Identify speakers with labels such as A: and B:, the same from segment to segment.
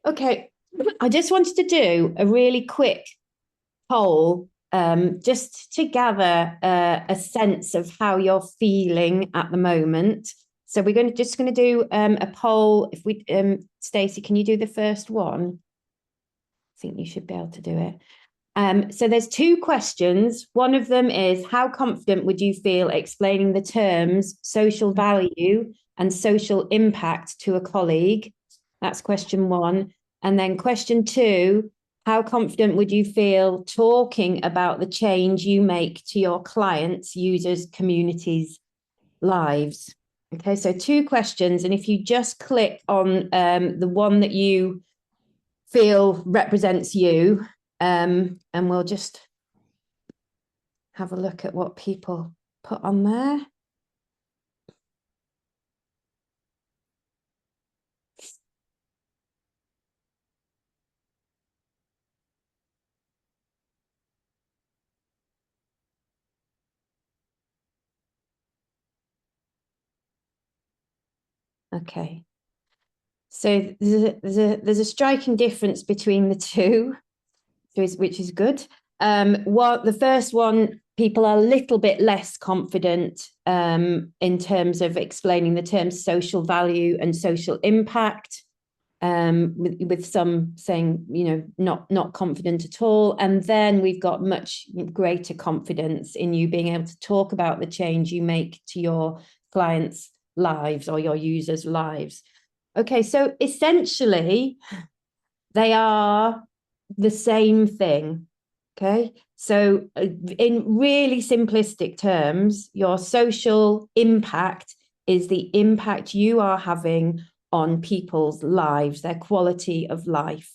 A: Okay, I just wanted to do a really quick poll, just to gather a sense of how you're feeling at the moment. So we're just going to do a poll. If we, Stacey, can you do the first one? I think you should be able to do it. So there's two questions. One of them is, how confident would you feel explaining the terms social value and social impact to a colleague? That's question one. And then question two, how confident would you feel talking about the change you make to your clients, users, communities' lives? Okay, so two questions. And if you just click on the one that you feel represents you, and we'll just have a look at what people put on there. Okay. So there's a striking difference between the two, which is good. What the first one, people are a little bit less confident in terms of explaining the terms social value and social impact, with some saying, not confident at all. And then we've got much greater confidence in you being able to talk about the change you make to your clients' lives or your users' lives. Okay, so essentially, they are the same thing. Okay, so in really simplistic terms, your social impact is the impact you are having on people's lives, their quality of life.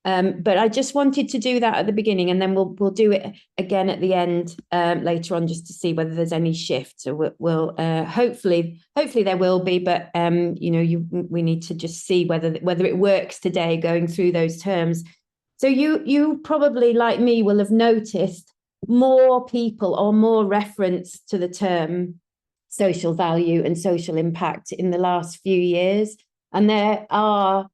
A: But I just wanted to do that at the beginning, and then we'll do it again at the end later on, just to see whether there's any shift. So we'll hopefully there will be, but we need to just see whether it works today going through those terms. So you probably, like me, will have noticed more people or more reference to the term social value and social impact in the last few years, and there are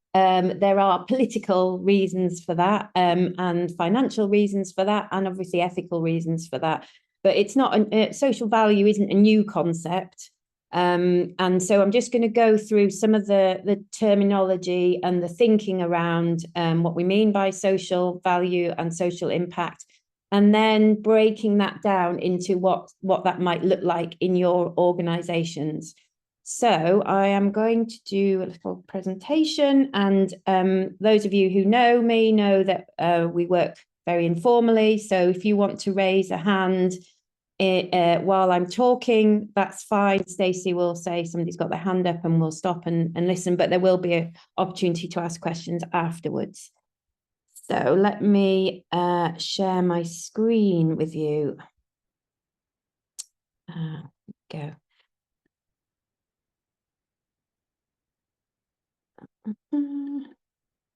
A: political reasons for that, and financial reasons for that, and obviously ethical reasons for that. But it's not social value isn't a new concept. And so I'm just going to go through some of the terminology and the thinking around what we mean by social value and social impact, and then breaking that down into what that might look like in your organizations. So I am going to do a little presentation, and those of you who know me know that we work very informally. So if you want to raise a hand while I'm talking, that's fine. Stacey will say somebody's got their hand up and we'll stop and listen, but there will be an opportunity to ask questions afterwards. So let me share my screen with you. Go.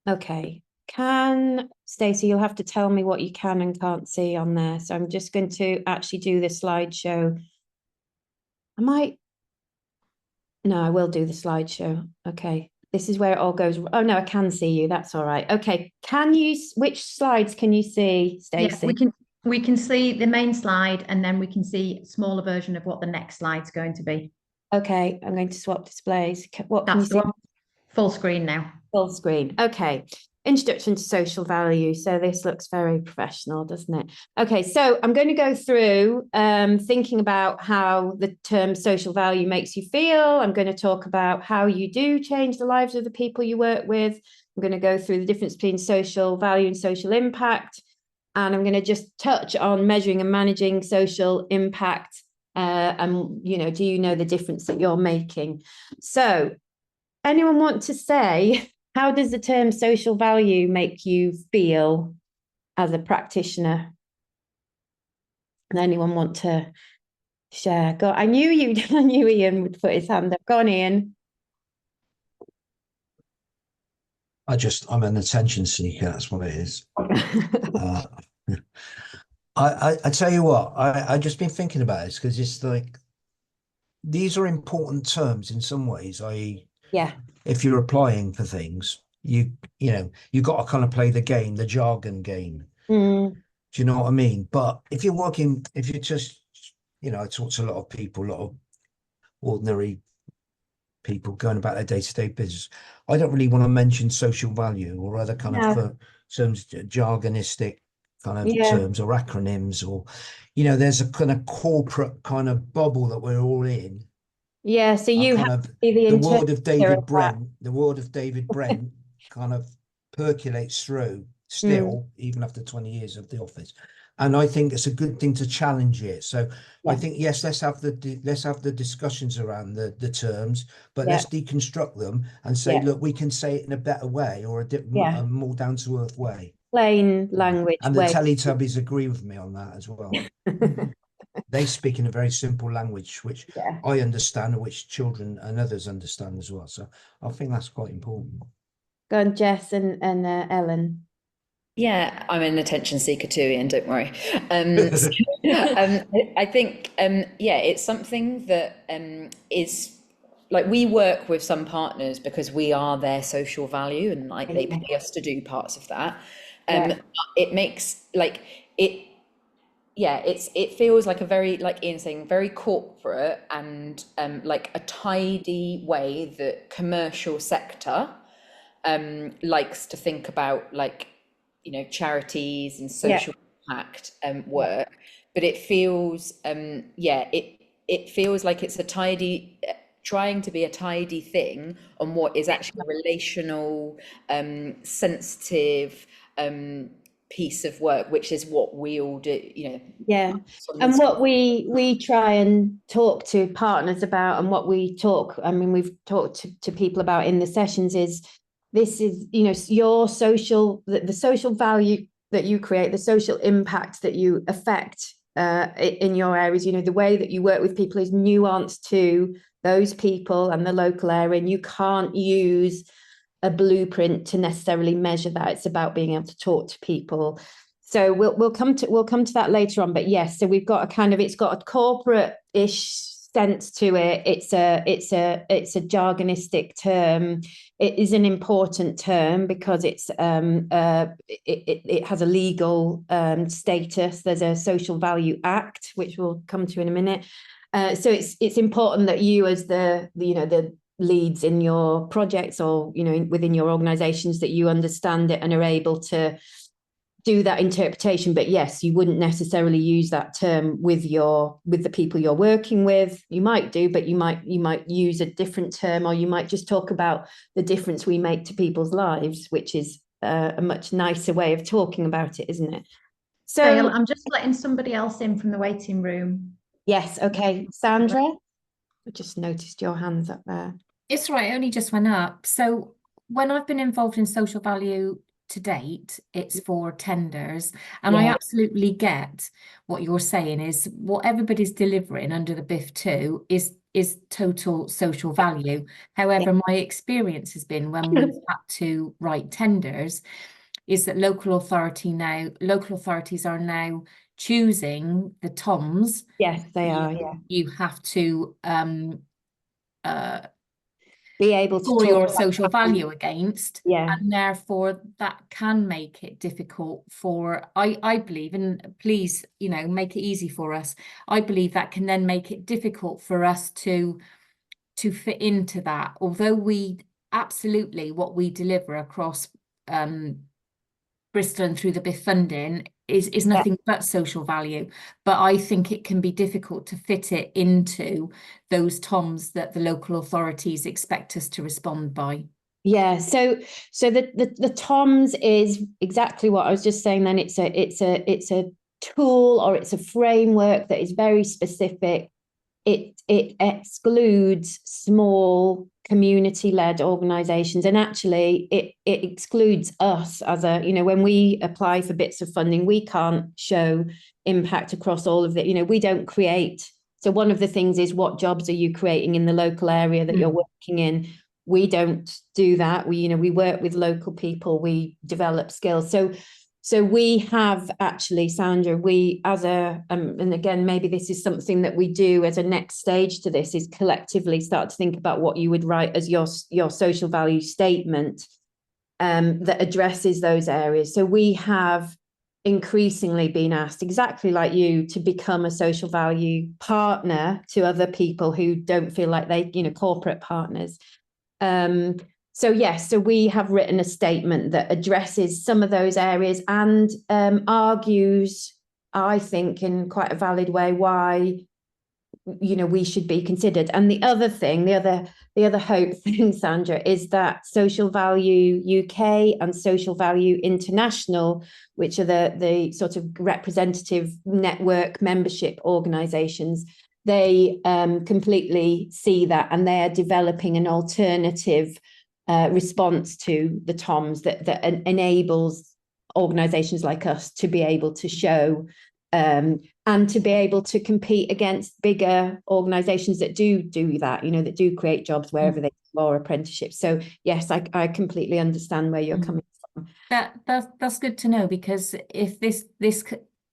A: Okay. Stacey, you'll have to tell me what you can and can't see on there. So I'm just going to actually do the slideshow. No, I will do the slideshow. Okay. This is where it all goes. Oh, no, I can see you. That's all right. Okay. Which slides can you see, Stacey?
B: Yeah, we can see the main slide, and then we can see a smaller version of what the next slide's going to be.
A: Okay. I'm going to swap displays. What can you see?
B: Full screen now.
A: Full screen. Okay. Introduction to social value. So this looks very professional, doesn't it? Okay, so I'm going to go through thinking about how the term social value makes you feel. I'm going to talk about how you do change the lives of the people you work with. I'm going to go through the difference between social value and social impact. And I'm going to just touch on measuring and managing social impact. And, do you know the difference that you're making? So anyone want to say, how does the term social value make you feel as a practitioner? And anyone want to share? Go. I knew Ian would put his hand up. Go on, Ian.
C: I'm an attention seeker. That's what it is. I tell you what, I just been thinking about this, because it's like, these are important terms in some ways, i.e.
A: Yeah.
C: If you're applying for things, you got to kind of play the game, the jargon game.
A: Mm,
C: Do you know what I mean? But if you're just, I talk to a lot of people, a lot of ordinary people going about their day-to-day business. I don't really want to mention social value or other kind of
A: no,
C: terms, jargonistic kind of
A: yeah,
C: terms or acronyms, or, there's a kind of corporate kind of bubble that we're all in.
A: yeah. So
C: And
A: you have
C: kind
A: to
C: of
A: be the
C: the world of
A: interpreter of
C: David
A: that.
C: Brent, the world of David Brent kind of percolates through
A: Mm,
C: still, even after 20 years of the office. And I think it's a good thing to challenge it. So I
A: yeah,
C: think, yes, let's have the discussions around the terms, but
A: yeah,
C: let's deconstruct them and say,
A: yeah,
C: look, we can say it in a better way, or
A: yeah.
C: a more down to earth way.
A: Plain language
C: And the
A: way.
C: Teletubbies agree with me on that as well. They speak in a very simple language, which
A: Yeah.
C: I understand, which children and others understand as well. So I think that's quite important.
A: Go on, Jess and Ellen.
D: Yeah, I'm an attention seeker too, Ian, don't worry. So, I think, yeah, it's something that is like we work with some partners because we are their social value and like they pay us to do parts of that.
A: Yeah.
D: It makes like it, yeah, it feels like a very, like Ian saying, very corporate and like a tidy way that commercial sector likes to think about, like, charities and
A: Yeah.
D: social impact
A: Yeah.
D: work, but it feels yeah, it feels like it's a tidy, trying to be a tidy thing on what is actually a relational, sensitive piece of work, which is what we all do,
A: Yeah.
D: on
A: And
D: this.
A: what we try and talk to partners about, and what we talk, I mean, we've talked to people about in the sessions, is this is, your social, the social value that you create, the social impact that you affect in your areas, the way that you work with people is nuanced to those people and the local area, and you can't use a blueprint to necessarily measure that. It's about being able to talk to people. So we'll come to that later on. But yes, so we've got it's got a corporate-ish sense to it. It's a jargonistic term. It is an important term because it has a legal status. There's a Social Value Act, which we'll come to in a minute. So it's important that you, as the leads in your projects or within your organizations, that you understand it and are able to do that interpretation. But yes, you wouldn't necessarily use that term with the people you're working with. You might do, but you might use a different term, or you might just talk about the difference we make to people's lives, which is a much nicer way of talking about it, isn't it? So
B: Dale, I'm just letting somebody else in from the waiting room.
A: yes, okay, Sandra, I just noticed your hands up there.
E: It's right, it only just went up. So when I've been involved in social value to date, it's for tenders. And I
A: Yeah.
E: absolutely get what you're saying is what everybody's delivering under the BIF 2 is total social value. However, my experience has been when we've had to write tenders is that local authorities are now choosing the TOMs.
A: Yes, they are. Yeah.
E: You have to
A: Be able to
E: for
A: talk
E: your
A: about
E: social
A: that.
E: value against,
A: Yeah.
E: and therefore that can make it difficult for, I believe, and please, make it easy for us. I believe that can then make it difficult for us to fit into that, although we absolutely, what we deliver across Bristol and through the BIF funding is nothing but social value. But I think it can be difficult to fit it into those TOMs that the local authorities expect us to respond by.
A: Yeah, so the TOMS is exactly what I was just saying. Then it's a tool, or it's a framework that is very specific. It excludes small community-led organizations, and actually it excludes us as when we apply for bits of funding, we can't show impact across all of it. We don't create. So one of the things is, what jobs are you creating in the local area that you're working in? We don't do that. We work with local people, we develop skills. So we have actually, Sandra, we as and again, maybe this is something that we do as a next stage to this, is collectively start to think about what you would write as your social value statement. that addresses those areas. So we have increasingly been asked, exactly like you, to become a social value partner to other people who don't feel like they, corporate partners. So yes, so we have written a statement that addresses some of those areas and argues, I think, in quite a valid way, why we should be considered. And the other thing, the other hope thing, Sandra, is that Social Value UK and Social Value International, which are the sort of representative network membership organisations, they completely see that, and they are developing an alternative response to the TOMs that enables organisations like us to be able to show and to be able to compete against bigger organisations that do that, that do create jobs wherever they are, apprenticeships. So yes, I completely understand where you're coming from.
E: That's good to know, because if this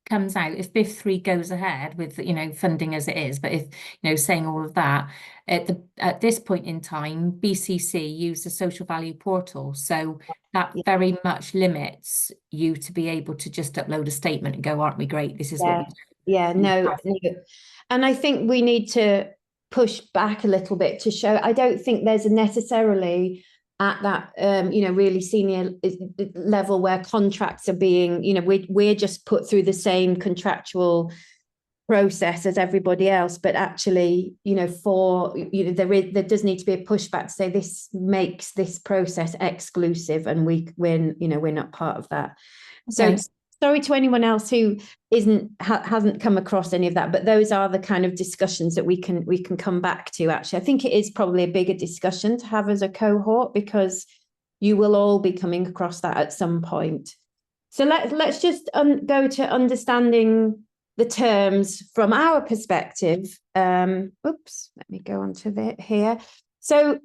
E: comes out, if BIF 3 goes ahead with funding as it is, but if saying all of that, at this point in time, BCC use the social value portal, so that very much limits you to be able to just upload a statement and go, aren't we great, this is what we do.
A: No. And I think we need to push back a little bit to show, I don't think there's necessarily at that really senior level where contracts are being, we're just put through the same contractual process as everybody else, but actually there does need to be a pushback to say this makes this process exclusive, and we're not part of that.
E: Okay.
A: So sorry to anyone else who hasn't come across any of that, but those are the kind of discussions that we can come back to. Actually, I think it is probably a bigger discussion to have as a cohort, because you will all be coming across that at some point. So let's just go to understanding the terms from our perspective. Oops, let me go on to here. So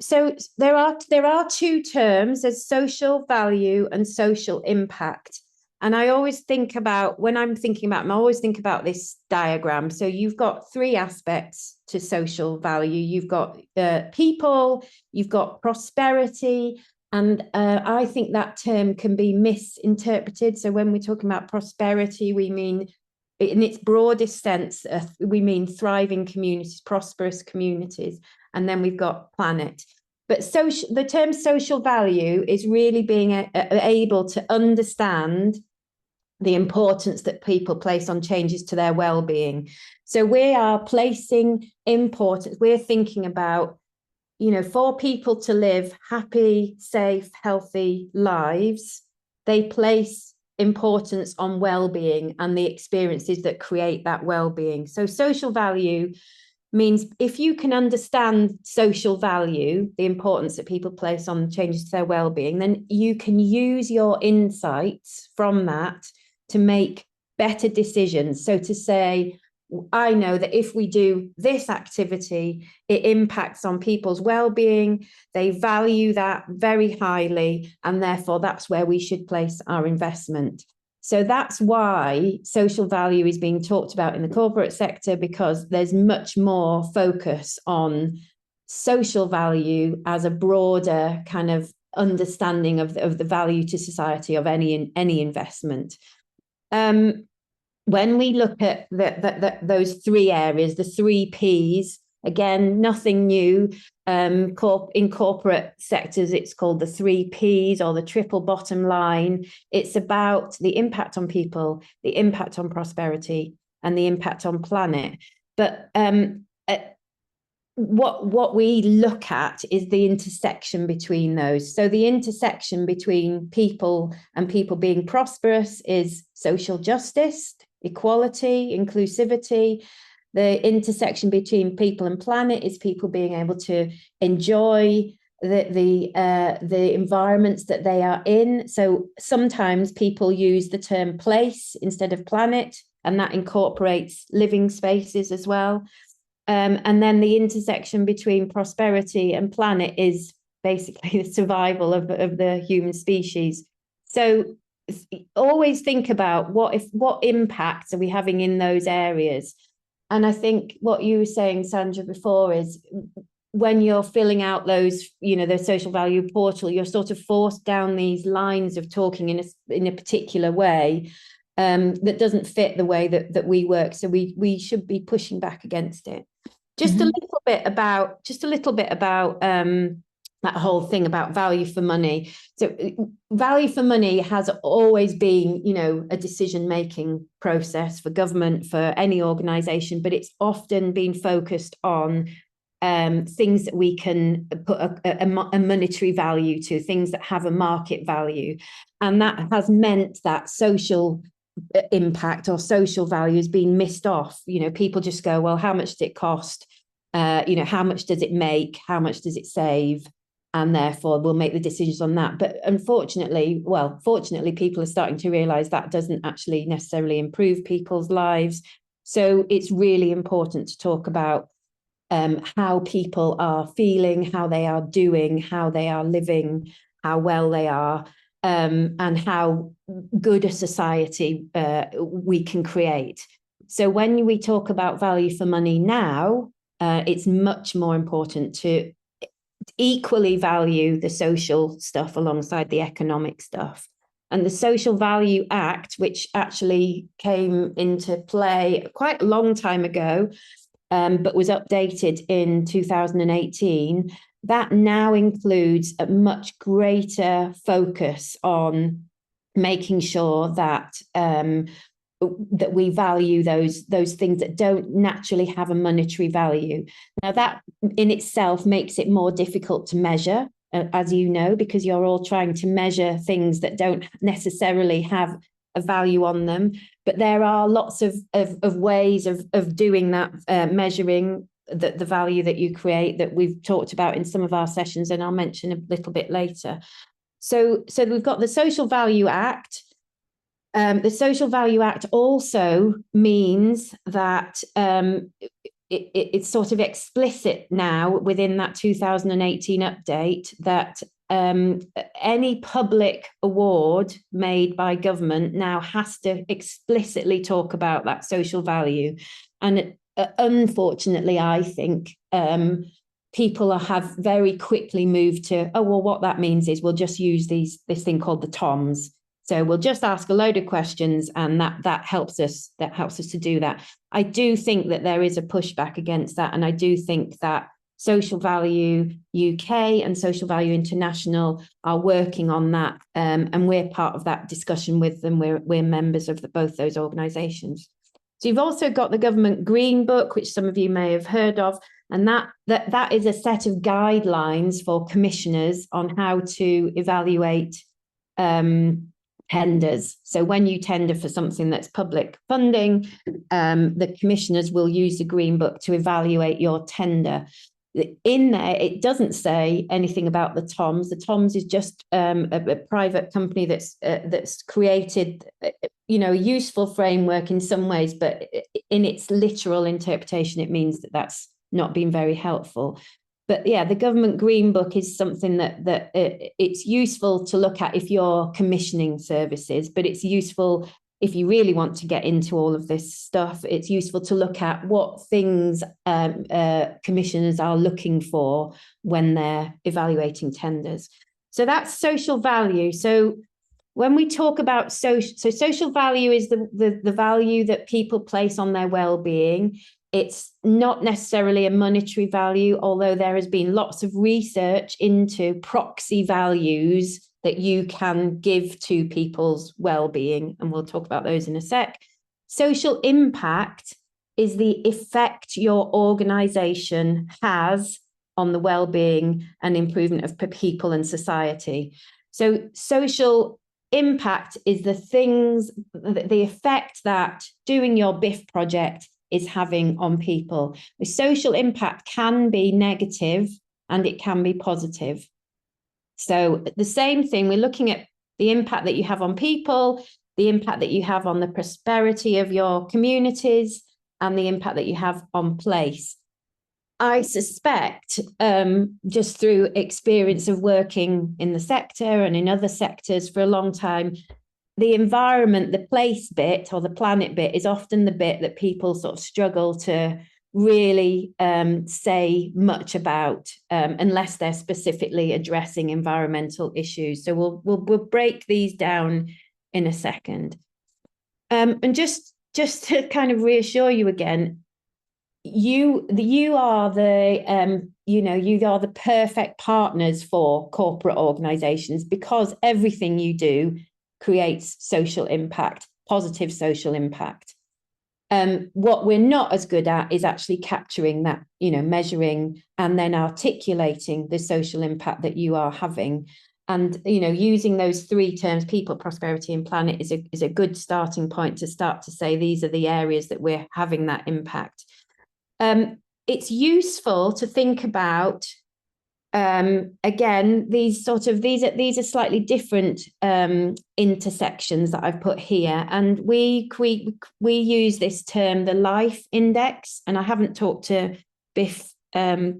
A: there are two terms: there's social value and social impact. And I always think about, when I'm thinking about them, I always think about this diagram. So you've got three aspects to social value. You've got people, you've got prosperity, and I think that term can be misinterpreted. So when we're talking about prosperity, we mean, in its broadest sense, we mean thriving communities, prosperous communities, and then we've got planet. But the term social value is really being able to understand the importance that people place on changes to their well-being. So we are placing importance, we're thinking about, for people to live happy, safe, healthy lives, they place importance on well-being and the experiences that create that well-being. So social value means, if you can understand social value, the importance that people place on changes to their well-being, then you can use your insights from that to make better decisions. So to say, I know that if we do this activity, it impacts on people's well-being, they value that very highly, and therefore that's where we should place our investment. So that's why social value is being talked about in the corporate sector, because there's much more focus on social value as a broader kind of understanding of the value to society of any investment. When we look at those three areas, the 3 Ps, again, nothing new. In corporate sectors, it's called the 3 Ps, or the triple bottom line. It's about the impact on people, the impact on prosperity, and the impact on planet. But what we look at is the intersection between those. So the intersection between people and people being prosperous is social justice, equality, inclusivity. The intersection between people and planet is people being able to enjoy the environments that they are in. So sometimes people use the term place instead of planet, and that incorporates living spaces as well. And then the intersection between prosperity and planet is basically the survival of the human species. So always think about what impacts are we having in those areas. And I think what you were saying, Sandra, before is when you're filling out those, the social value portal, you're sort of forced down these lines of talking in a particular way that doesn't fit the way that we work. So we should be pushing back against it. Just a little bit about that whole thing about value for money. So value for money has always been, a decision-making process for government, for any organization, but it's often been focused on things that we can put a monetary value to, things that have a market value. And that has meant that social impact or social value has been missed off. People just go, well, how much did it cost? How much does it make? How much does it save? And therefore we'll make the decisions on that. But fortunately, people are starting to realize that doesn't actually necessarily improve people's lives. So it's really important to talk about how people are feeling, how they are doing, how they are living, how well they are, and how good a society we can create. So when we talk about value for money now, it's much more important to equally value the social stuff alongside the economic stuff. And the Social Value Act, which actually came into play quite a long time ago, but was updated in 2018, that now includes a much greater focus on making sure that that we value those things that don't naturally have a monetary value. Now, that in itself makes it more difficult to measure, as you know, because you're all trying to measure things that don't necessarily have a value on them. But there are lots of ways of doing that, measuring the value that you create, that we've talked about in some of our sessions, and I'll mention a little bit later. So we've got the Social Value Act. The Social Value Act also means that it's sort of explicit now within that 2018 update that any public award made by government now has to explicitly talk about that social value. And unfortunately, I think people have very quickly moved to, oh, well, what that means is we'll just use this thing called the TOMs. So we'll just ask a load of questions, and that helps us to do that. I do think that there is a pushback against that, and I do think that Social Value UK and Social Value International are working on that, and we're part of that discussion with them. We're members of both those organisations. So you've also got the Government Green Book, which some of you may have heard of, and that is a set of guidelines for commissioners on how to evaluate tenders. So when you tender for something that's public funding, the commissioners will use the Green Book to evaluate your tender. In there, it doesn't say anything about the TOMs. The TOMs is just a private company that's created, a useful framework in some ways, but in its literal interpretation, it means that that's not been very helpful. But yeah, the Government Green Book is something that it's useful to look at if you're commissioning services, but it's useful if you really want to get into all of this stuff. It's useful to look at what things commissioners are looking for when they're evaluating tenders. So that's social value. So when we talk about social value is the value that people place on their well-being. It's not necessarily a monetary value, although there has been lots of research into proxy values that you can give to people's well-being, and we'll talk about those in a sec. Social impact is the effect your organisation has on the well-being and improvement of people and society. So social impact is the effect that doing your BIF project is having on people. The social impact can be negative and it can be positive. So the same thing, we're looking at the impact that you have on people, the impact that you have on the prosperity of your communities, and the impact that you have on place. I suspect, just through experience of working in the sector and in other sectors for a long time, the environment, the place bit or the planet bit is often the bit that people sort of struggle to really say much about unless they're specifically addressing environmental issues. So we'll break these down in a second. And just to kind of reassure you again, you are the you are the perfect partners for corporate organizations, because everything you do creates social impact, positive social impact. What we're not as good at is actually capturing that, measuring and then articulating the social impact that you are having. And, using those three terms, people, prosperity, and planet, is a good starting point to start to say these are the areas that we're having that impact. It's useful to think about, again, these are slightly different intersections that I've put here, and we use this term, the life index, and I haven't talked to BIF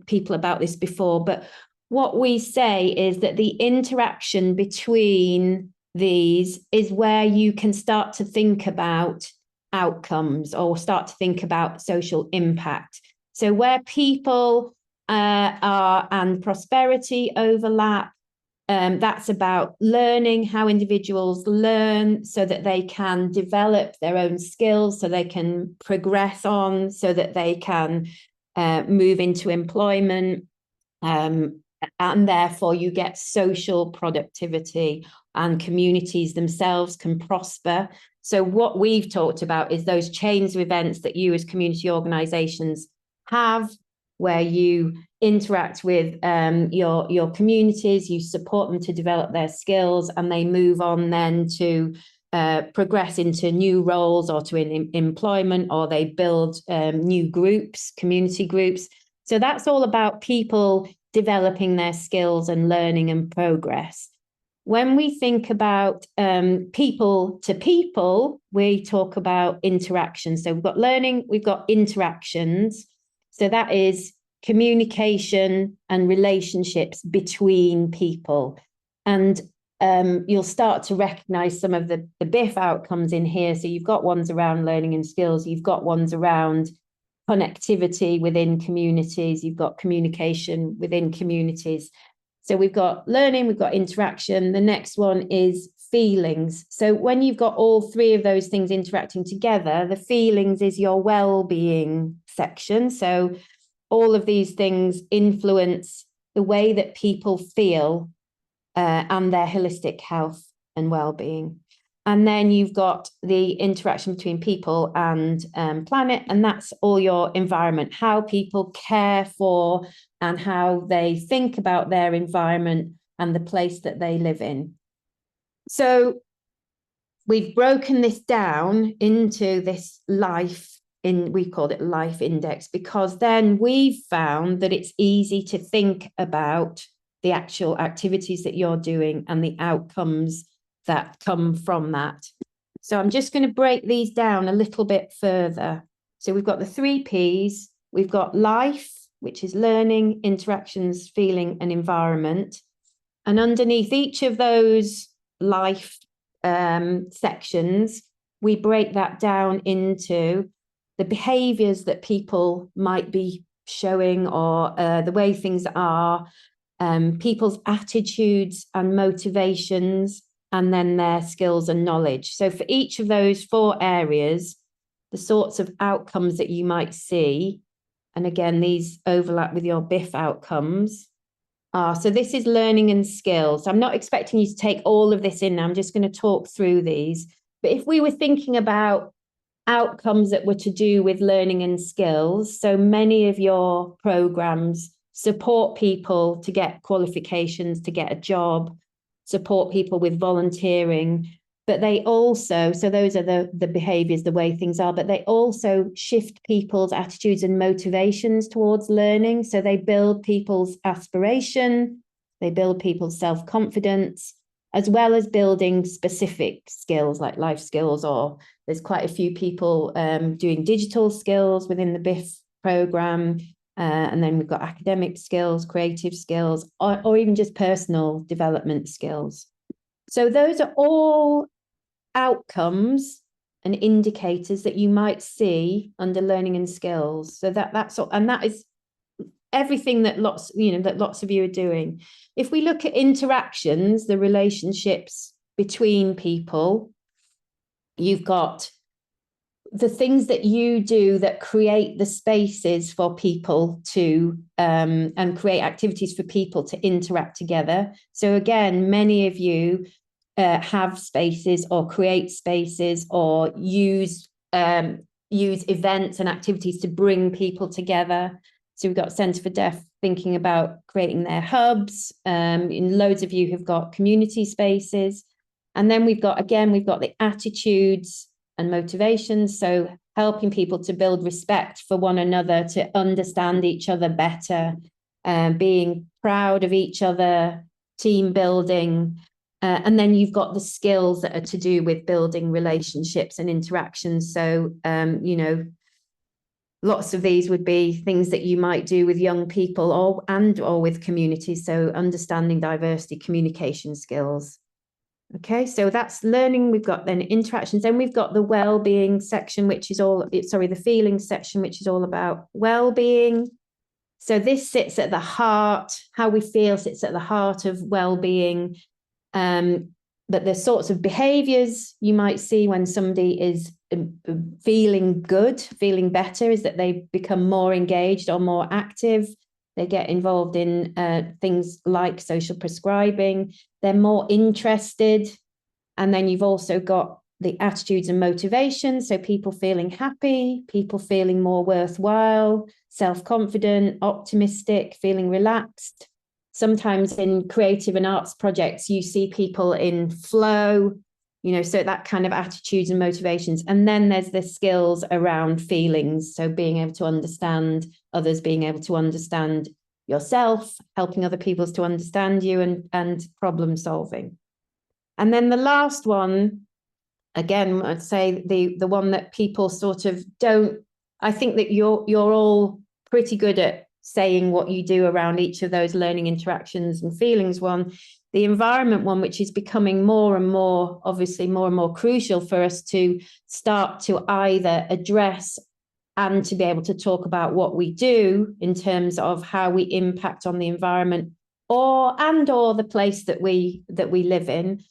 A: people about this before, but what we say is that the interaction between these is where you can start to think about outcomes or start to think about social impact. So where people are and prosperity overlap, that's about learning, how individuals learn so that they can develop their own skills, so they can progress on, so that they can move into employment, and therefore you get social productivity and communities themselves can prosper. So what we've talked about is those chains of events that you as community organizations have, where you interact with your communities, you support them to develop their skills, and they move on then to progress into new roles or to employment, or they build new groups, community groups. So that's all about people developing their skills and learning and progress. When we think about people to people, we talk about interaction. So we've got learning, we've got interactions. So that is communication and relationships between people. And you'll start to recognize some of the BIF outcomes in here. So you've got ones around learning and skills, you've got ones around connectivity within communities, you've got communication within communities. So we've got learning, we've got interaction. The next one is feelings. So when you've got all three of those things interacting together, the feelings is your well-being section. So all of these things influence the way that people feel and their holistic health and well-being. And then you've got the interaction between people and planet, and that's all your environment, how people care for and how they think about their environment and the place that they live in. So we've broken this down into this life, we called it life index, because then we've found that it's easy to think about the actual activities that you're doing and the outcomes that come from that. So I'm just going to break these down a little bit further. So we've got the 3 Ps, we've got life, which is learning, interactions, feeling, and environment. And underneath each of those life sections, we break that down into the behaviors that people might be showing, or the way things are, people's attitudes and motivations, and then their skills and knowledge. So for each of those 4 areas, the sorts of outcomes that you might see, and again, these overlap with your BIF outcomes, are, so this is learning and skills. I'm not expecting you to take all of this in now. I'm just going to talk through these. But if we were thinking about outcomes that were to do with learning and skills, so many of your programs support people to get qualifications, to get a job, support people with volunteering, but they also, so those are the behaviors, the way things are, but they also shift people's attitudes and motivations towards learning. So they build people's aspiration, they build people's self-confidence, as well as building specific skills like life skills, or there's quite a few people doing digital skills within the BIF program. And then we've got academic skills, creative skills, or even just personal development skills. So those are all outcomes and indicators that you might see under learning and skills. So that's all, and that is everything that lots of you are doing. If we look at interactions, the relationships between people, you've got the things that you do that create the spaces for people to and create activities for people to interact together. So again, many of you have spaces or create spaces or use events and activities to bring people together. So we've got Centre for Deaf thinking about creating their hubs. And loads of you have got community spaces. And then we've got the attitudes and motivations. So helping people to build respect for one another, to understand each other better, being proud of each other, team building. And then you've got the skills that are to do with building relationships and interactions. So, lots of these would be things that you might do with young people or with communities. So understanding diversity, communication skills. Okay, so that's learning. We've got then interactions. Then we've got the well-being section, the feelings section, which is all about well-being. So this sits at the heart, how we feel sits at the heart of well-being. But the sorts of behaviors you might see when somebody is feeling good, feeling better, is that they become more engaged or more active. They get involved in things like social prescribing. They're more interested. And then you've also got the attitudes and motivations. So people feeling happy, people feeling more worthwhile, self-confident, optimistic, feeling relaxed. Sometimes in creative and arts projects, you see people in flow, so that kind of attitudes and motivations. And then there's the skills around feelings. So being able to understand others, being able to understand yourself, helping other people to understand you, and problem solving. And then the last one, again, I'd say the one that people sort of don't, I think that you're all pretty good at saying what you do around each of those learning interactions and feelings one. The environment one, which is becoming more and more, obviously more and more crucial for us to start to either address and to be able to talk about what we do in terms of how we impact on the environment or the place that we live in,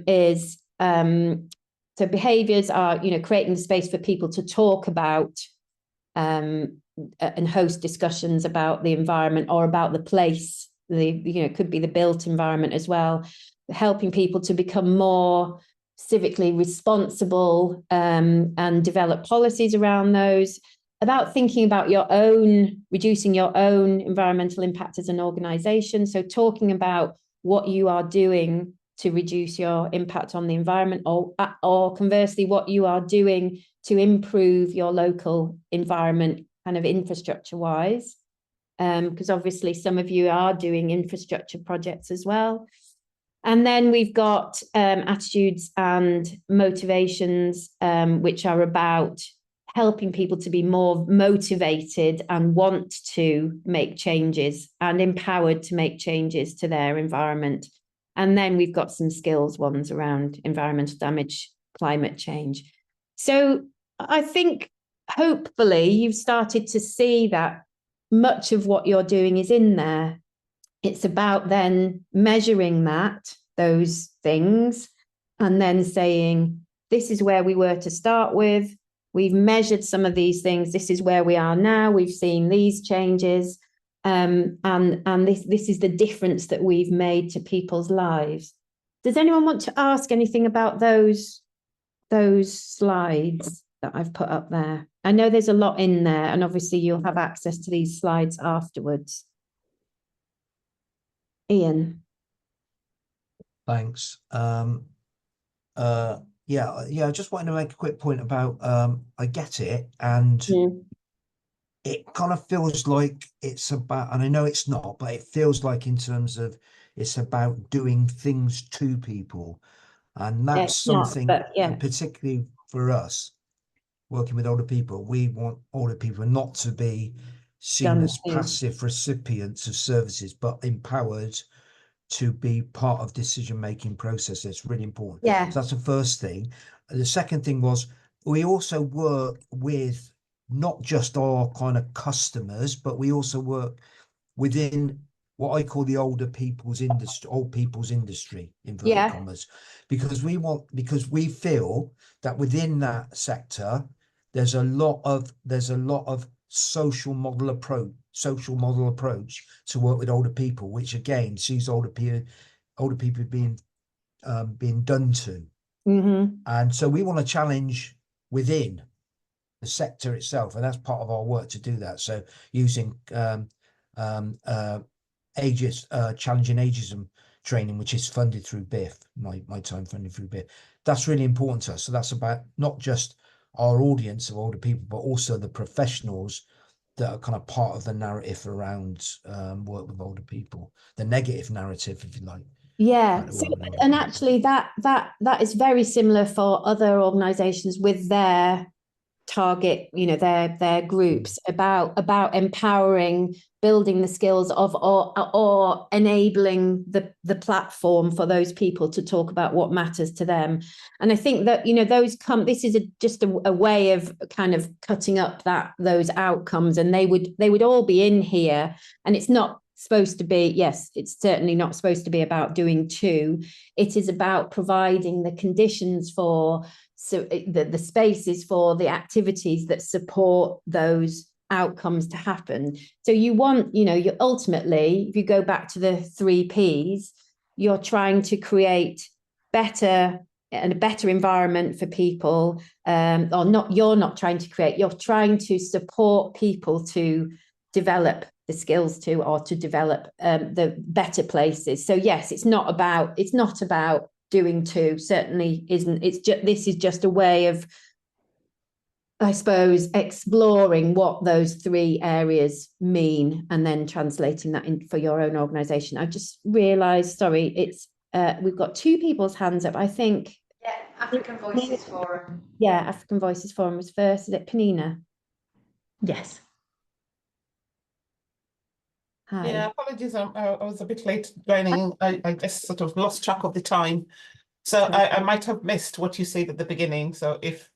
A: is so behaviors are, creating the space for people to talk about and host discussions about the environment or about the place. It could be the built environment as well, helping people to become more civically responsible and develop policies around those, about thinking about reducing your own environmental impact as an organization. So talking about what you are doing to reduce your impact on the environment, or conversely, what you are doing to improve your local environment, kind of infrastructure wise. Because obviously some of you are doing infrastructure projects as well. And then we've got attitudes and motivations, which are about helping people to be more motivated and want to make changes and empowered to make changes to their environment. And then we've got some skills ones around environmental damage, climate change. So I think hopefully you've started to see that much of what you're doing is in there. It's about then measuring those things, and then saying, this is where we were to start with. We've measured some of these things. This is where we are now. We've seen these changes. And this is the difference that we've made to people's lives. Does anyone want to ask anything about those slides that I've put up there? I know there's a lot in there, and obviously you'll have access to these slides afterwards. Ian.
C: Thanks. I just wanted to make a quick point about I get it, and it kind of feels like it's about, and I know it's not, but it feels like in terms of it's about doing things to people, and that's something particularly for us working with older people. We want older people not to be seen as passive recipients of services, but empowered to be part of decision-making process. It's really important.
A: Yeah.
C: So that's the first thing. The second thing was we also work with not just our kind of customers, but we also work within what I call the old people's industry, inverted
A: Yeah.
C: commas, because we feel that within that sector, there's a lot of social model approach to work with older people, which again sees older people being done to. And so we want to challenge within the sector itself, and that's part of our work to do that. So using challenging ageism training, which is funded through BIF, my time funded through BIF. That's really important to us. So that's about not just our audience of older people, but also the professionals that are kind of part of the narrative around work with older people, the negative narrative, if you like.
A: Yeah. So, and actually that is very similar for other organizations with their target, their groups, about empowering, building the skills of, or enabling the platform for those people to talk about what matters to them. And I think that this is just a way of kind of cutting up those outcomes, and they would all be in here. And it's not supposed to be, yes, it's certainly not supposed to be about doing two. It is about providing the conditions for, so the spaces for the activities that support those outcomes to happen. So you want, you ultimately, if you go back to the 3 Ps, you're trying to create a better environment for people, or not, you're not trying to create, you're trying to support people to develop the skills or to develop the better places. So yes, it's not about doing two, certainly isn't. This is just a way of, I suppose, exploring what those 3 areas mean and then translating that in for your own organization. I just realized, sorry, it's we've got 2 people's hands up, I think.
B: Yeah, African Voices Forum.
A: Yeah, African Voices Forum was first. Is it Penina?
B: Yes.
A: Hi.
F: Yeah, apologies. I was a bit late joining. I just sort of lost track of the time. So I might have missed what you said at the beginning. So if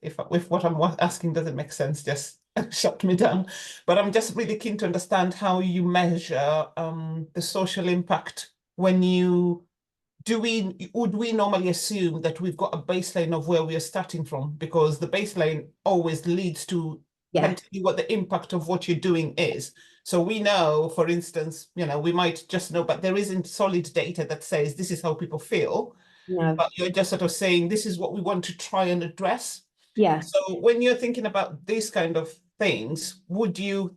F: what I'm asking doesn't make sense, just shut me down. But I'm just really keen to understand how you measure the social impact when would we normally assume that we've got a baseline of where we are starting from? Because the baseline always leads to can tell you what the impact of what you're doing is. So we know, for instance, we might just know, but there isn't solid data that says this is how people feel.
A: No.
F: But you're just sort of saying this is what we want to try and address.
A: Yeah.
F: So when you're thinking about these kind of things, would you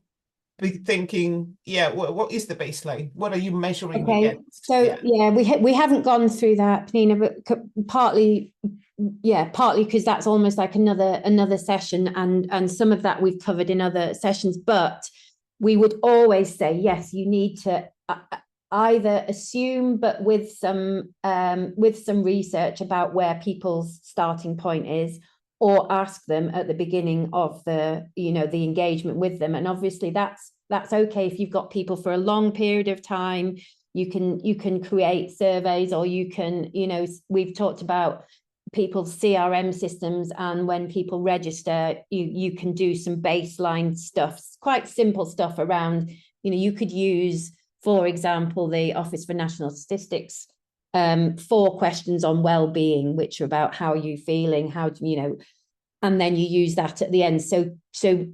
F: be thinking, what is the baseline? What are you measuring against?
A: So we haven't gone through that, Penina, but partly because that's almost like another session, and some of that we've covered in other sessions. But we would always say, yes, you need to either assume, but with some research about where people's starting point is, or ask them at the beginning of the engagement with them. And obviously that's okay if you've got people for a long period of time. You can create surveys, or you can, we've talked about people's CRM systems, and when people register, you can do some baseline stuff, quite simple stuff around, you could use, for example, the Office for National Statistics, 4 questions on well-being, which are about how you're feeling, and then you use that at the end. So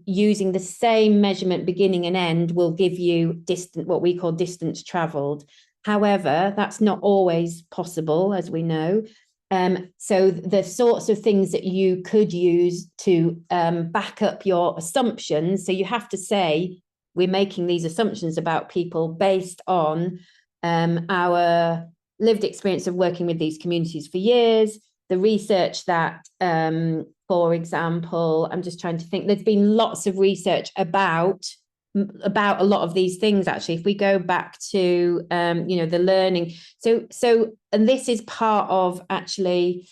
A: using the same measurement beginning and end will give you what we call distance traveled. However, that's not always possible, as we know. So the sorts of things that you could use to back up your assumptions. So you have to say, we're making these assumptions about people based on our lived experience of working with these communities for years, the research that, for example, I'm just trying to think, there's been lots of research about a lot of these things, actually. If we go back to, the learning. So, and this is part of actually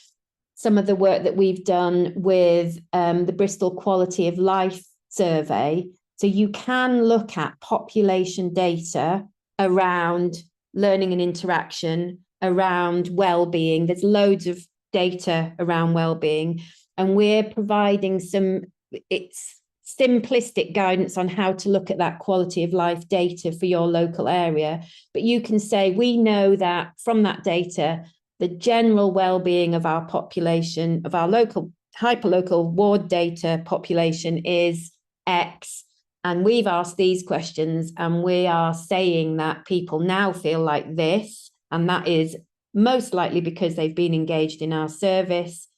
A: some of the work that we've done with the Bristol Quality of Life survey. So you can look at population data around learning and interaction around well-being. There's loads of data around well-being, and we're providing it's simplistic guidance on how to look at that quality of life data for your local area. But you can say, we know that from that data, the general well-being of our population, of our local hyperlocal ward data population is X. And we've asked these questions, and we are saying that people now feel like this, and that is most likely because they've been engaged in our service.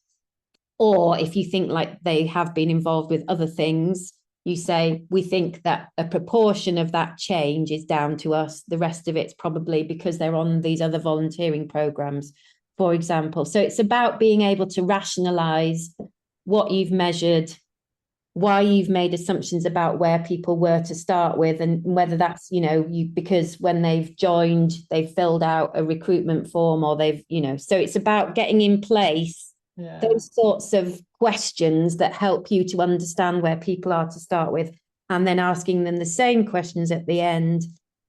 A: Or if you think like they have been involved with other things, you say, we think that a proportion of that change is down to us. The rest of it's probably because they're on these other volunteering programs, for example. So it's about being able to rationalize what you've measured, why you've made assumptions about where people were to start with, and whether that's, because when they've joined, they've filled out a recruitment form, or they've, so it's about getting in place those sorts of questions that help you to understand where people are to start with, and then asking them the same questions at the end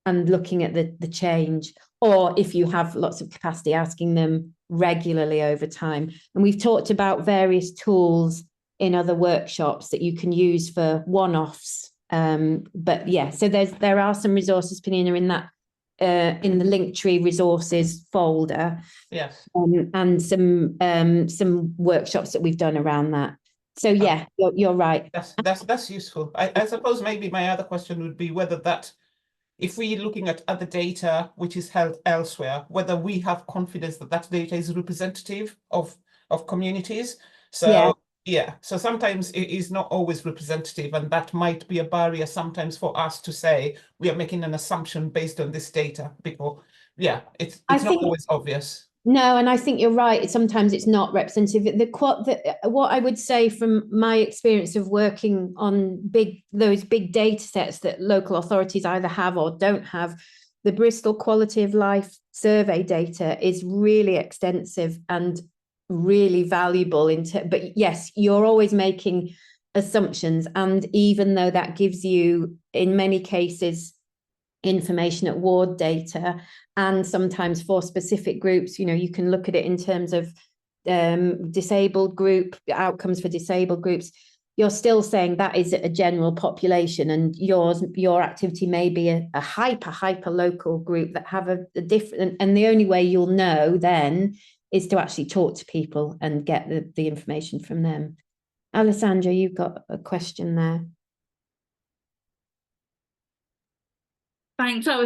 A: and looking at the change. Or if you have lots of capacity, asking them regularly over time. And we've talked about various tools in other workshops that you can use for one-offs. But yeah, so there are some resources, Penina, in that in the Linktree resources folder.
F: Yes.
A: And some workshops that we've done around that. So yeah, you're right.
F: That's useful. I suppose maybe my other question would be whether that, if we're looking at other data which is held elsewhere, whether we have confidence that that data is representative of communities. So so sometimes it is not always representative, and that might be a barrier sometimes for us to say we are making an assumption based on this data, because it's not always obvious.
A: No, and I think you're right. Sometimes it's not representative. What I would say from my experience of working on those big data sets that local authorities either have or don't have, the Bristol Quality of Life survey data is really extensive and really valuable. But yes, you're always making assumptions, and even though that gives you, in many cases, information at ward data, and sometimes for specific groups, you can look at it in terms of disabled group outcomes for disabled groups. You're still saying that is a general population, and your activity may be a hyper local group that have a different, and the only way you'll know then is to actually talk to people and get the information from them. Alessandra, you've got a question there.
G: Thanks. I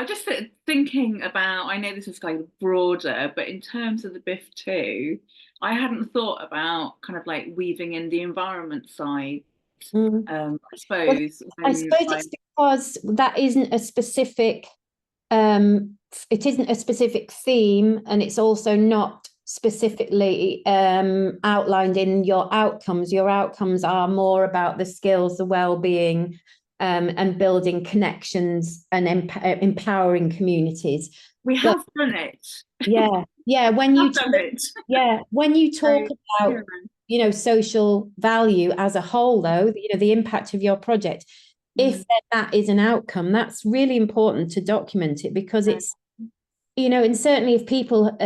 G: just thinking about, I know this is kind of broader, but in terms of the BIF2, I hadn't thought about kind of like weaving in the environment side. I suppose.
A: Well, I suppose it's because that isn't a specific, it isn't a specific theme, and it's also not specifically outlined in your outcomes. Your outcomes are more about the skills, the well-being, and building connections and empowering communities.
G: We have done it.
A: Yeah. When you talk about social value as a whole, though, the impact of your project, if that is an outcome, that's really important to document it, because it's and certainly if people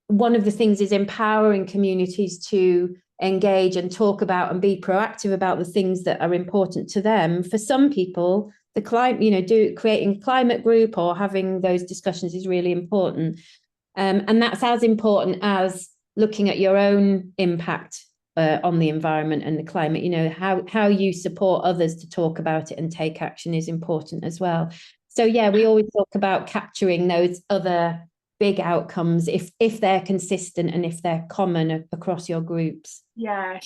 A: one of the things is empowering communities to engage and talk about and be proactive about the things that are important to them. For some people, the climate, creating a climate group or having those discussions is really important. And that's as important as looking at your own impact on the environment and the climate. How you support others to talk about it and take action is important as well. So yeah, we always talk about capturing those other big outcomes if they're consistent and if they're common across your groups.
G: I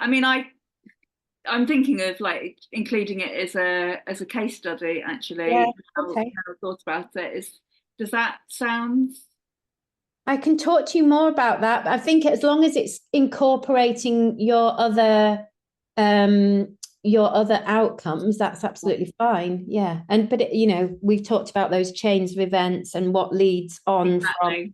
G: mean, I'm thinking of like including it as a case study, actually. How I thought about it. Does that sound?
A: I can talk to you more about that, but I think as long as it's incorporating your other outcomes, that's absolutely fine. Yeah. But we've talked about those chains of events and what leads on from.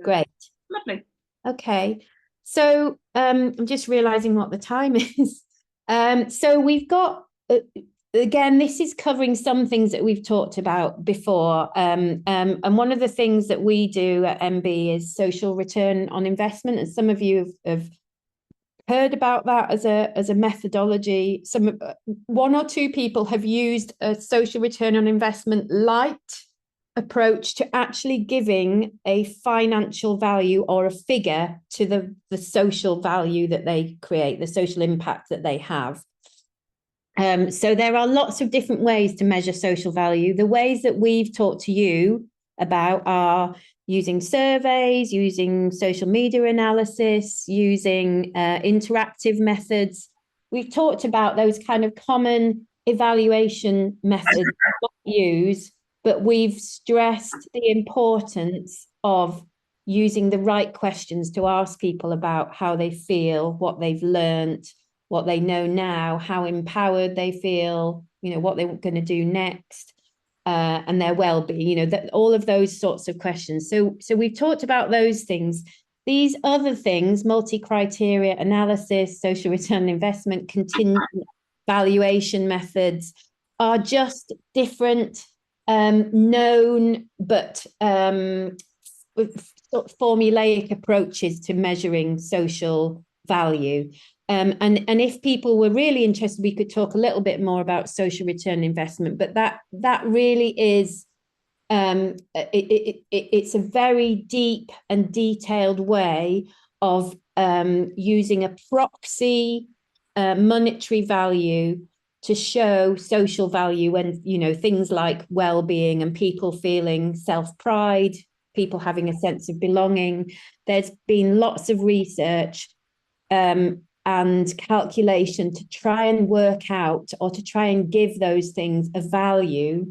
A: Great.
G: Lovely.
A: Okay. So I'm just realizing what the time is. So we've got again, this is covering some things that we've talked about before. And one of the things that we do at MB is social return on investment. And some of you have heard about that as a methodology. One or two people have used a social return on investment light approach to actually giving a financial value or a figure to the social value that they create, the social impact that they have. So there are lots of different ways to measure social value. The ways that we've talked to you about are using surveys, using social media analysis, using interactive methods. We've talked about those kind of common evaluation methods to use, but we've stressed the importance of using the right questions to ask people about how they feel, what they've learned, what they know now, how empowered they feel, what they're going to do next, and their well-being, that all of those sorts of questions. So we've talked about those things. These other things, multi-criteria analysis, social return on investment, contingent valuation methods, are just different, known, but sort of formulaic approaches to measuring social value. And if people were really interested, we could talk a little bit more about social return investment, but that really is, it's a very deep and detailed way of using a proxy monetary value to show social value when, things like well-being and people feeling self-pride, people having a sense of belonging. There's been lots of research and calculation to try and work out, or to try and give those things a value.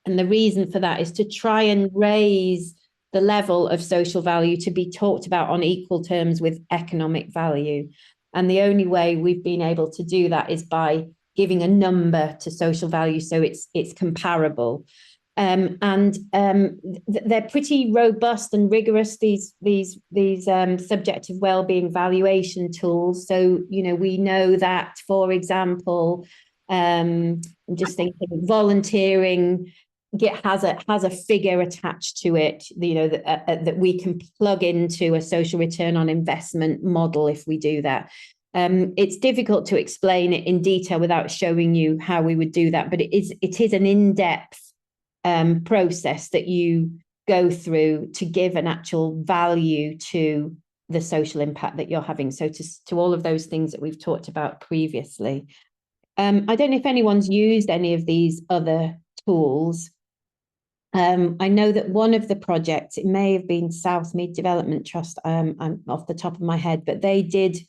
A: And the reason for that is to try and raise the level of social value to be talked about on equal terms with economic value. And the only way we've been able to do that is by giving a number to social value, so it's comparable. They're pretty robust and rigorous, these subjective wellbeing valuation tools. So, we know that, for example, I'm just thinking volunteering has a figure attached to it, that we can plug into a social return on investment model if we do that. It's difficult to explain it in detail without showing you how we would do that, but it is an in-depth process that you go through to give an actual value to the social impact that you're having. So to all of those things that we've talked about previously. I don't know if anyone's used any of these other tools. I know that one of the projects, it may have been Southmead Development Trust, I'm off the top of my head, but they did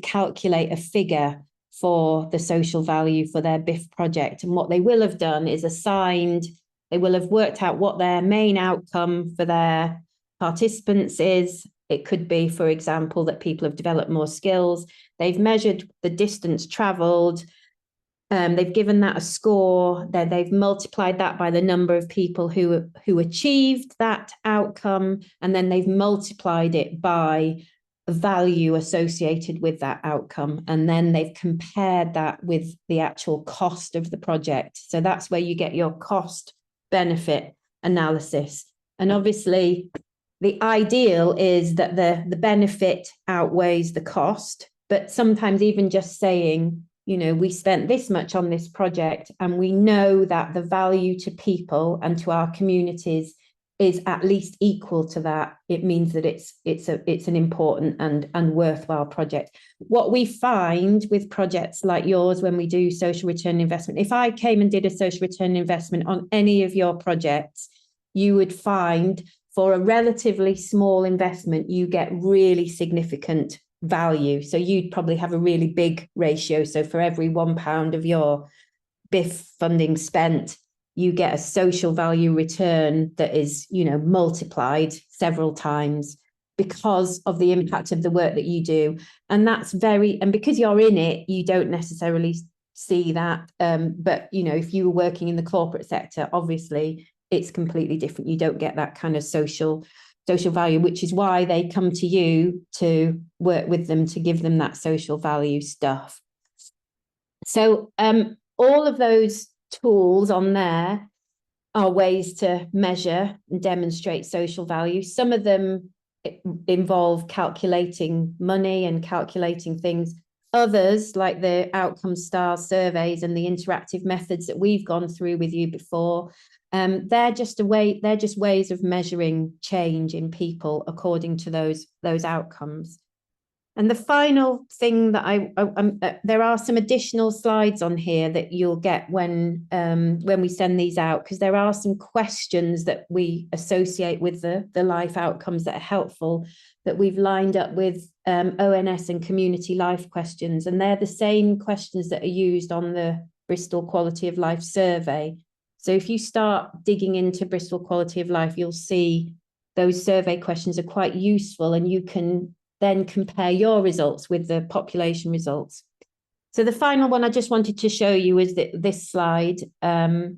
A: calculate a figure for the social value for their BIF project. And what they will have done is they will have worked out what their main outcome for their participants is. It could be, for example, that people have developed more skills. They've measured the distance traveled. They've given that a score. They've multiplied that by the number of people who achieved that outcome. And then they've multiplied it by value associated with that outcome, and then they've compared that with the actual cost of the project. So that's where you get your cost benefit analysis. And obviously the ideal is that the benefit outweighs the cost, but sometimes even just saying, we spent this much on this project and we know that the value to people and to our communities is at least equal to that, it means that it's an important and worthwhile project. What we find with projects like yours, when we do social return investment, if I came and did a social return investment on any of your projects, you would find for a relatively small investment, you get really significant value. So you'd probably have a really big ratio. So for every £1 of your BIF funding spent, you get a social value return that is, multiplied several times because of the impact of the work that you do. And and because you're in it, you don't necessarily see that. But, if you were working in the corporate sector, obviously it's completely different. You don't get that kind of social value, which is why they come to you to work with them, to give them that social value stuff. So, all of those tools on there are ways to measure and demonstrate social value. Some of them involve calculating money and calculating things. Others, like the outcome star surveys and the interactive methods that we've gone through with you before, they're just ways of measuring change in people according to those outcomes. And the final thing that there are some additional slides on here that you'll get when we send these out, because there are some questions that we associate with the life outcomes that are helpful, that we've lined up with ONS and community life questions. And they're the same questions that are used on the Bristol Quality of Life survey. So if you start digging into Bristol Quality of Life, you'll see those survey questions are quite useful, and you can then compare your results with the population results. So the final one I just wanted to show you is this slide. I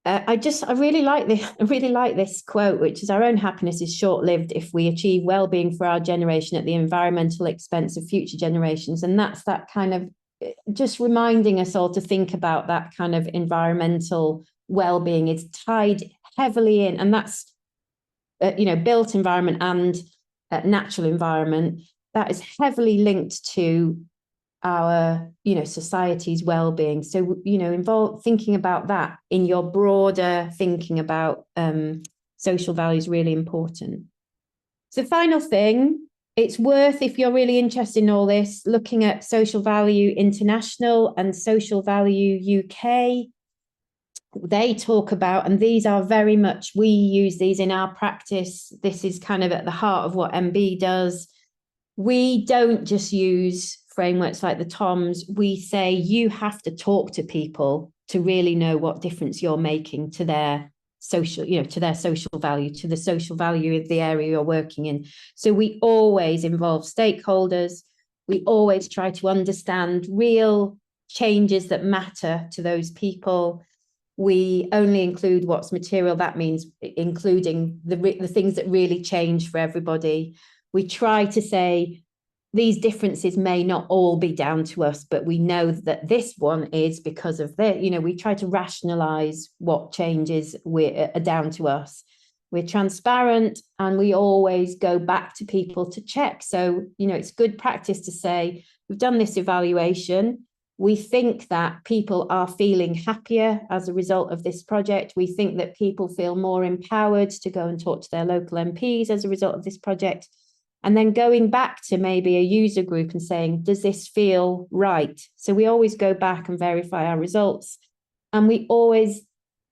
A: really like this quote, which is, "Our own happiness is short-lived if we achieve well-being for our generation at the environmental expense of future generations." And that's that kind of just reminding us all to think about that kind of environmental well-being. It's tied heavily in, and that's built environment and natural environment, that is heavily linked to our society's well-being. So thinking about that in your broader thinking about social value is really important. So final thing, it's worth, if you're really interested in all this, looking at Social Value International and Social Value UK. They talk about, and these are very much, we use these in our practice. This is kind of at the heart of what MB does. We don't just use frameworks like the TOMS. We say you have to talk to people to really know what difference you're making to their social, to their social value, to the social value of the area you're working in. So we always involve stakeholders. We always try to understand real changes that matter to those people. We only include what's material. That means including the things that really change for everybody. We try to say these differences may not all be down to us, but we know that this one is because of we try to rationalize what changes are down to us. We're transparent, and we always go back to people to check. So, it's good practice to say, we've done this evaluation. We think that people are feeling happier as a result of this project. We think that people feel more empowered to go and talk to their local MPs as a result of this project. And then going back to maybe a user group and saying, does this feel right? So we always go back and verify our results. And we always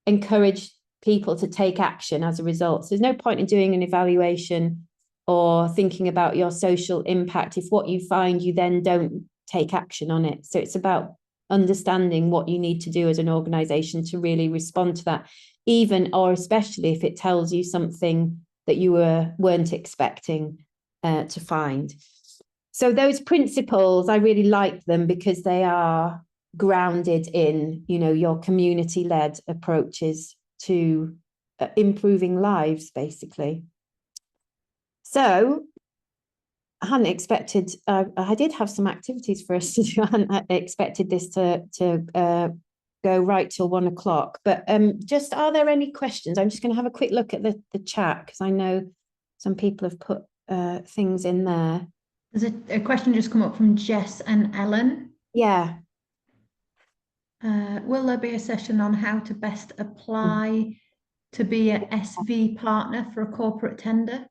A: encourage people to take action as a result. So there's no point in doing an evaluation or thinking about your social impact if what you find you then don't take action on it. So it's about understanding what you need to do as an organization to really respond to that, even or especially if it tells you something that you weren't expecting to find. So those principles, I really like them because they are grounded in, your community-led approaches to improving lives, basically. So I hadn't expected, I did have some activities for us to do. I hadn't expected this to go right till 1 o'clock, but just, are there any questions? I'm just going to have a quick look at the chat, because I know some people have put things in there.
B: There's a question just come up from Jess and Ellen.
A: Yeah.
B: Will there be a session on how to best apply to be a SV partner for a corporate tender?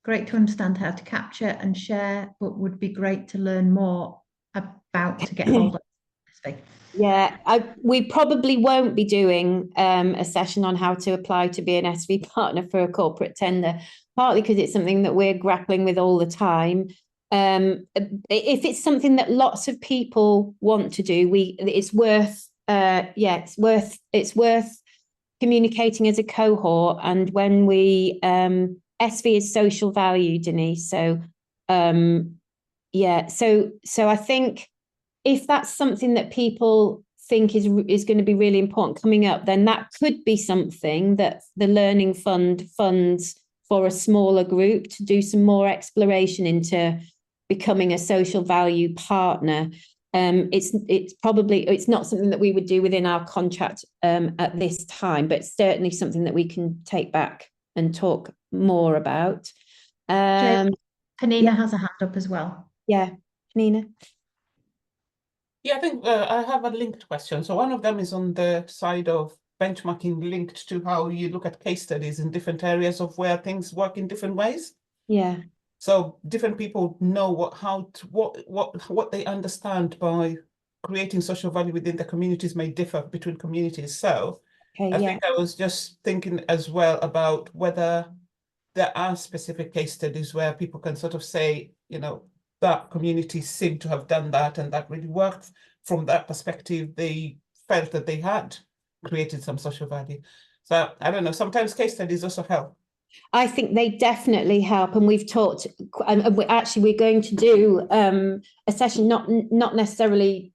B: Great to understand how to capture and share, but would be great to learn more about to get hold of SV.
A: Yeah, we probably won't be doing a session on how to apply to be an SV partner for a corporate tender, partly because it's something that we're grappling with all the time. If it's something that lots of people want to do, it's worth communicating as a cohort. And when we SV is social value, Denise. So so I think if that's something that people think is going to be really important coming up, then that could be something that the Learning Fund funds for a smaller group to do some more exploration into becoming a social value partner. It's not something that we would do within our contract at this time, but certainly something that we can take back and talk more about.
B: Panina
A: yeah.
B: has a hand up as well.
A: Yeah, Nina.
F: Yeah, I think I have a linked question. So one of them is on the side of benchmarking, linked to how you look at case studies in different areas of where things work in different ways.
A: Yeah.
F: So different people know what they understand by creating social value within the communities may differ between communities. So
A: Okay,
F: I
A: yeah.
F: think I was just thinking as well about whether there are specific case studies where people can sort of say, you know, that community seemed to have done that and that really worked. From that perspective, they felt that they had created some social value. So I don't know, sometimes case studies also help.
A: I think they definitely help, and we've talked. And we're going to do a session, not necessarily.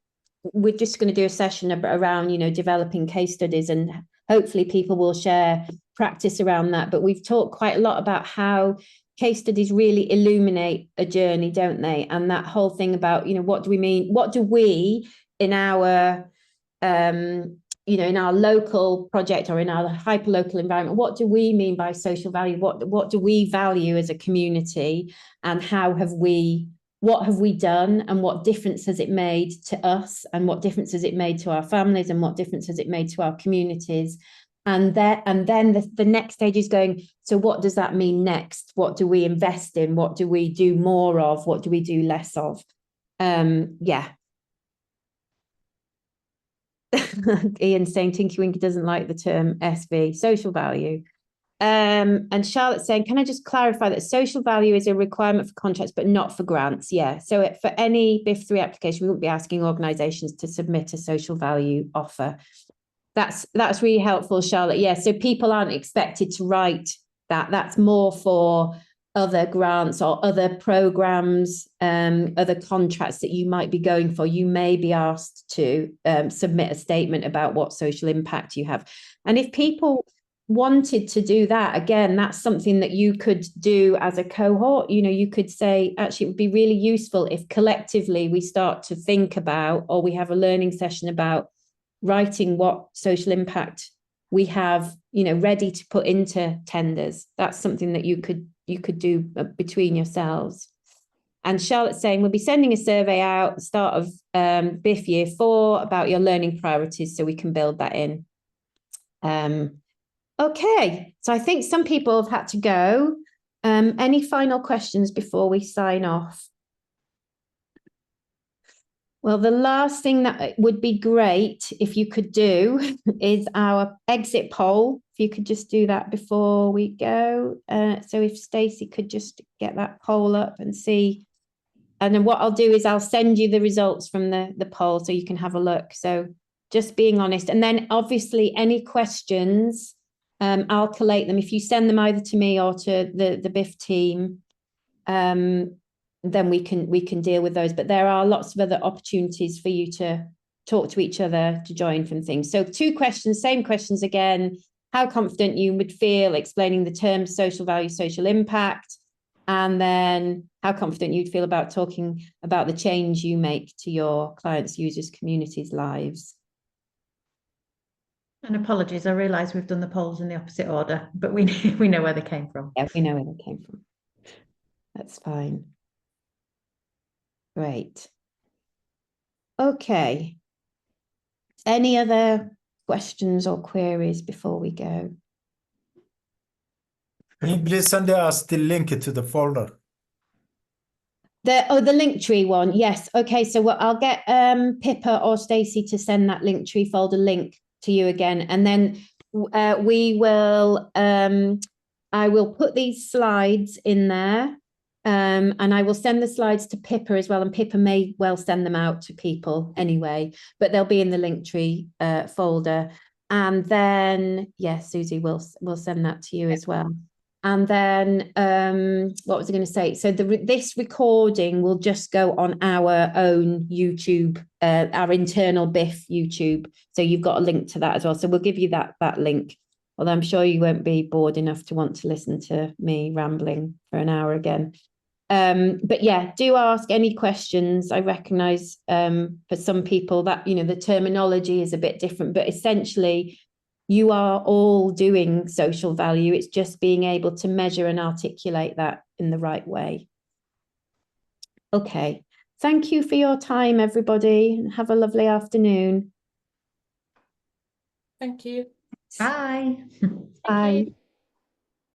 A: We're just going to do a session around, you know, developing case studies, and hopefully people will share practice around that. But we've talked quite a lot about how case studies really illuminate a journey, don't they? And that whole thing about, you know, what do we mean? What do we in our you know, in our local project or in our hyperlocal environment, what do we mean by social value? What do we value as a community, and what have we done, and what difference has it made to us, and what difference has it made to our families, and what difference has it made to our communities? And then the next stage is going, so what does that mean next? What do we invest in? What do we do more of? What do we do less of? Yeah. Ian saying Tinky Winky doesn't like the term SV, social value. And Charlotte saying, can I just clarify that social value is a requirement for contracts, but not for grants? Yeah. So for any BIF3 application, we won't be asking organisations to submit a social value offer. That's really helpful, Charlotte. Yeah. So people aren't expected to write that. That's more for other grants or other programs, other contracts that you might be going for. You may be asked to submit a statement about what social impact you have. And if people wanted to do that, again, that's something that you could do as a cohort. You know, you could say, actually, it would be really useful if collectively we start to think about, or we have a learning session about writing what social impact we have, you know, ready to put into tenders. That's something that you could do between yourselves. And Charlotte's saying, we'll be sending a survey out at the start of BIF year 4 about your learning priorities, so we can build that in. Okay, so I think some people have had to go. Any final questions before we sign off? Well, the last thing that would be great if you could do is our exit poll. If you could just do that before we go. So if Stacey could just get that poll up and see. And then what I'll do is I'll send you the results from the poll so you can have a look. So just being honest. And then obviously any questions, I'll collate them. If you send them either to me or to the BIF team, then we can deal with those. But there are lots of other opportunities for you to talk to each other, to join from things. So 2 questions, same questions again. How confident you would feel explaining the terms social value, social impact, and then how confident you'd feel about talking about the change you make to your clients, users, communities' lives.
B: And apologies, I realise we've done the polls in the opposite order, but we know where they came from.
A: Yeah, we know where they came from. That's fine. Great. Okay. Any other questions or queries before we go?
H: Can you please send us the link to the folder?
A: The Linktree one, yes. Okay, so I'll get Pippa or Stacey to send that Linktree folder link to you again, and then we will. I will put these slides in there, and I will send the slides to Pippa as well, and Pippa may well send them out to people anyway, but they'll be in the Linktree folder. And then, yes, Susie will send that to you as well. And then, what was I going to say? So this recording will just go on our own YouTube, our internal BIF YouTube. So you've got a link to that as well. So we'll give you that link. Although I'm sure you won't be bored enough to want to listen to me rambling for an hour again. But yeah, do ask any questions. I recognise for some people that, you know, the terminology is a bit different, but essentially you are all doing social value. It's just being able to measure and articulate that in the right way. Okay. Thank you for your time, everybody. Have a lovely afternoon.
F: Thank you.
B: Bye.
A: Bye.